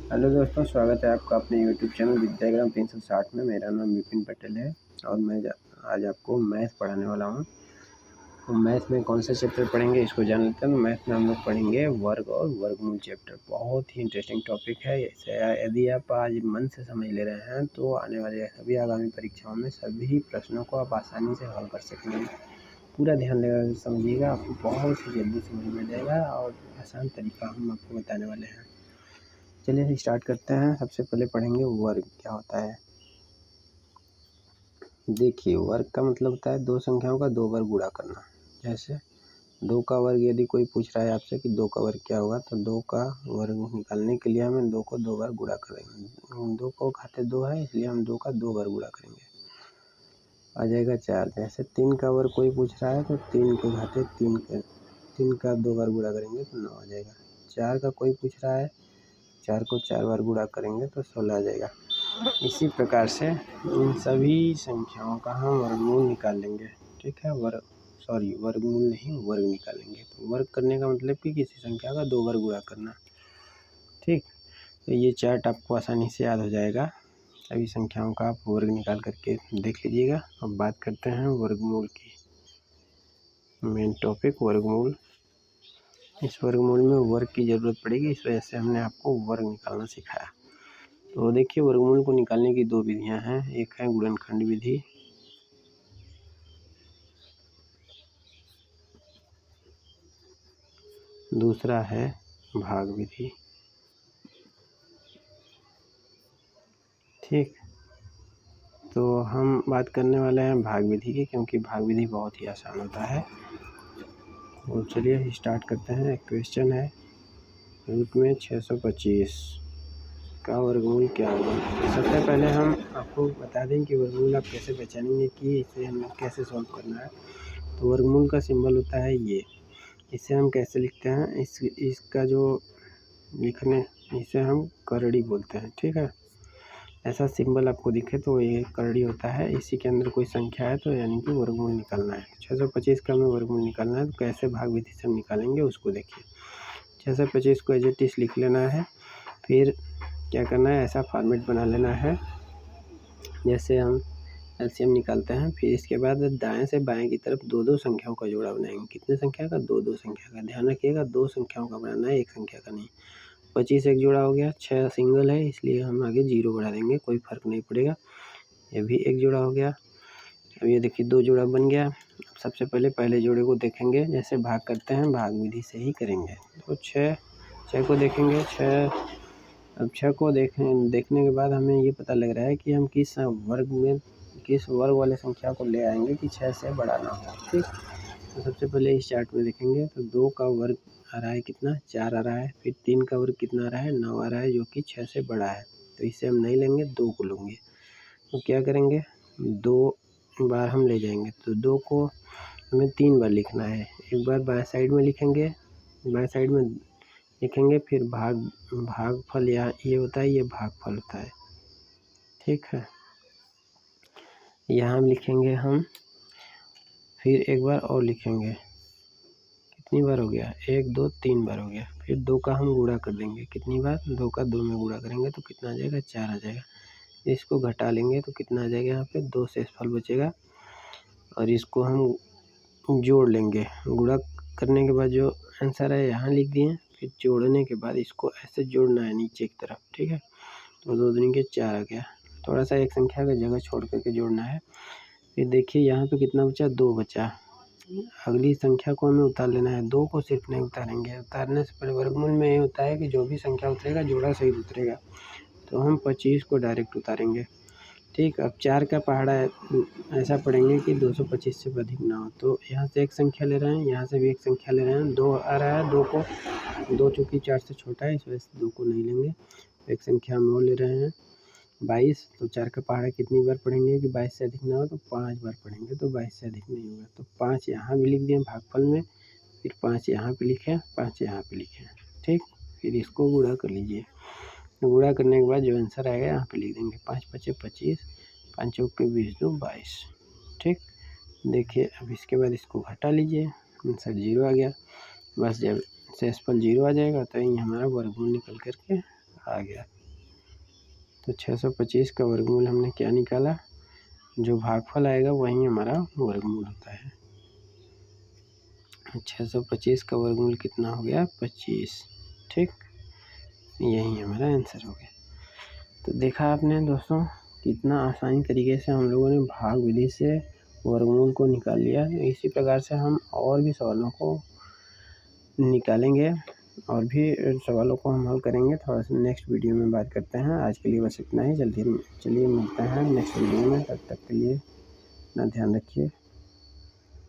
Hello दोस्तों, स्वागत है आपका अपने यूट्यूब चैनल विद्याग्राम 360 में। मेरा नाम विपिन पटेल है और मैं आज आपको मैथ पढ़ाने वाला हूँ। तो मैथ में कौन से चैप्टर पढ़ेंगे इसको जान लेते हैं। तो मैथ में हम लोग पढ़ेंगे वर्ग और वर्गमूल चैप्टर। बहुत ही इंटरेस्टिंग टॉपिक है। इसे यदि आप आज मन से समझ ले रहे हैं तो आने वाले सभी आगामी परीक्षाओं में सभी प्रश्नों को आप आसानी से हल कर सकेंगे। पूरा ध्यान लगा समझिएगा, आपको बहुत ही जल्दी समझ में जाएगा और आसान तरीका हम आपको बताने वाले हैं। चलिए स्टार्ट करते हैं। सबसे पहले पढ़ेंगे वर्ग क्या होता है। देखिए, वर्ग का मतलब होता है दो संख्याओं का दो बार गुणा करना। जैसे 2 का वर्ग यदि कोई पूछ रहा है आपसे कि 2 का वर्ग क्या होगा, तो 2 का वर्ग निकालने के लिए हमें 2 को 2 बार गुणा करेंगे। 2 को घाते 2 है, इसलिए हम 2 का 2 बार गुणा करेंगे, आ जाएगा 4। जैसे 3 का वर्ग कोई पूछ रहा है तो 3 के घाते 3 का 2 बार गुणा करेंगे तो 9 आ जाएगा। 4 का कोई पूछ रहा है, 4 को 4 बार गुणा करेंगे तो 16 आ जाएगा। इसी प्रकार से इन सभी संख्याओं का हम वर्गमूल निकाल लेंगे। ठीक है, वर्गमूल नहीं, वर्ग निकालेंगे। तो वर्ग करने का मतलब कि किसी संख्या का 2 बार गुणा करना। ठीक, तो ये चार्ट आपको आसानी से याद हो जाएगा। सभी संख्याओं का आप वर्ग निकाल करके देख लीजिएगा। अब बात करते हैं वर्गमूल की। मेन टॉपिक वर्गमूल। इस वर्गमूल में वर्ग की ज़रूरत पड़ेगी, इस वजह से हमने आपको वर्ग निकालना सिखाया। तो देखिए, वर्गमूल को निकालने की 2 विधियां हैं। एक है गुणनखंड विधि, दूसरा है भाग विधि। ठीक, तो हम बात करने वाले हैं भाग विधि की, क्योंकि भाग विधि बहुत ही आसान होता है। तो चलिए स्टार्ट करते हैं। एक क्वेश्चन है, रूट में 625 का वर्गमूल क्या होगा। सबसे पहले हम आपको बता दें कि वर्गमूल आप कैसे पहचानेंगे कि इसे हमें कैसे सॉल्व करना है। तो वर्गमूल का सिंबल होता है ये। इसे हम कैसे लिखते हैं, इसका जो लिखने, इसे हम करड़ी बोलते हैं। ठीक है, ऐसा सिंबल आपको दिखे तो ये करड़ी होता है। इसी के अंदर कोई संख्या है तो यानी कि वर्गमूल निकालना है। 625 का हमें वर्गमूल निकालना है, तो कैसे भाग विधि से हम निकालेंगे उसको देखिए। 625 को एज इट इज लिख लेना है। फिर क्या करना है, ऐसा फॉर्मेट बना लेना है जैसे हम एलसीएम निकालते हैं। फिर इसके बाद दाएं से बाएं की तरफ 2-2 संख्याओं का जोड़ा बनाएंगे। कितने संख्या का? 2-2 संख्या का। ध्यान रखिएगा, 2 संख्याओं का बनाना है, एक संख्या का नहीं। 25 एक जोड़ा हो गया, 6 सिंगल है इसलिए हम आगे 0 बढ़ा देंगे, कोई फर्क नहीं पड़ेगा। ये भी एक जोड़ा हो गया। अब ये देखिए 2 जोड़ा बन गया। सबसे पहले जोड़े को देखेंगे, जैसे भाग करते हैं भाग विधि से ही करेंगे। तो 6 को देखेंगे। 6 को देखने के बाद हमें ये पता लग रहा है कि हम किस वर्ग वाले संख्या को ले आएंगे कि 6 से बड़ा ना हो। ठीक, तो सबसे पहले इस चार्ट में देखेंगे तो 2 का वर्ग आ रहा है कितना? 4 आ रहा है। फिर 3 का वर्ग कितना आ रहा है? 9 आ रहा है, जो कि 6 से बड़ा है। तो इसे हम नहीं लेंगे, 2 को लेंगे। तो क्या करेंगे, 2 बार हम ले जाएंगे। तो 2 को हमें 3 बार लिखना है। एक बार बाएं साइड में लिखेंगे, फिर भागफल ये होता है, ये भागफल होता है। ठीक है, यहाँ लिखेंगे हम। फिर एक बार और लिखेंगे, कितनी बार हो गया? 1 2 3 बार हो गया। फिर 2 का हम गुणा कर देंगे, कितनी बार? 2 का 2 में गुणा करेंगे तो कितना आ जाएगा? 4 आ जाएगा। इसको घटा लेंगे तो कितना आ जाएगा? यहाँ पे 2 शेषफल बचेगा और इसको हम जोड़ लेंगे। गुणा करने के बाद जो आंसर है यहाँ लिख दिए। फिर जोड़ने के बाद इसको ऐसे जोड़ना है नीचे की तरफ। ठीक है, तो 2 दूनी के 4 आ गया। थोड़ा सा एक संख्या का जगह छोड़ करके जोड़ना है। फिर देखिए यहाँ पे कितना बचा? 2 बचा। अगली संख्या को हमें उतार लेना है, 2 को सिर्फ नहीं उतारेंगे। उतारने से पहले वर्गमूल में ये होता है कि जो भी संख्या उतरेगा जोड़ा सहित उतरेगा। तो हम 25 को डायरेक्ट उतारेंगे। ठीक, अब 4 का पहाड़ा ऐसा पढ़ेंगे कि 225 से अधिक ना हो। तो यहाँ से एक संख्या ले रहे हैं, यहाँ से भी एक संख्या ले रहे हैं। 2 आ रहा है, 2 चूँकि 4 से छोटा है इस वजह से 2 को नहीं लेंगे। एक संख्या हम और ले रहे हैं 22। तो 4 का पहाड़ा कितनी बार पढ़ेंगे कि 22 से अधिक ना हो? तो 5 बार पढ़ेंगे, तो 22 से अधिक नहीं होगा। तो 5 यहाँ भी लिख दिए भागफल में, फिर 5 यहाँ पे लिखे, 5 यहाँ पे लिखे। ठीक, फिर इसको गुणा कर लीजिए। गुणा करने के बाद जो आंसर आएगा यहाँ पे लिख देंगे। 5 5 25, 5 चौक के 20 2 22। ठीक, देखिए अब इसके बाद इसको घटा लीजिए, आंसर 0 आ गया। बस जब शेषफल 0 आ जाएगा तो यही हमारा वर्गमूल निकल करके आ गया। तो 625 का वर्गमूल हमने क्या निकाला, जो भागफल आएगा वही हमारा वर्गमूल होता है। 625 का वर्गमूल कितना हो गया, 25। ठीक, यही हमारा आंसर हो गया। तो देखा आपने दोस्तों कितना आसानी तरीके से हम लोगों ने भाग विधि से वर्गमूल को निकाल लिया। इसी प्रकार से हम और भी सवालों को निकालेंगे और भी सवालों को हम हल करेंगे। थोड़ा सा नेक्स्ट वीडियो में बात करते हैं। आज के लिए बस इतना ही। चलिए मिलते हैं नेक्स्ट वीडियो में। तब तक के लिए अपना ध्यान रखिए।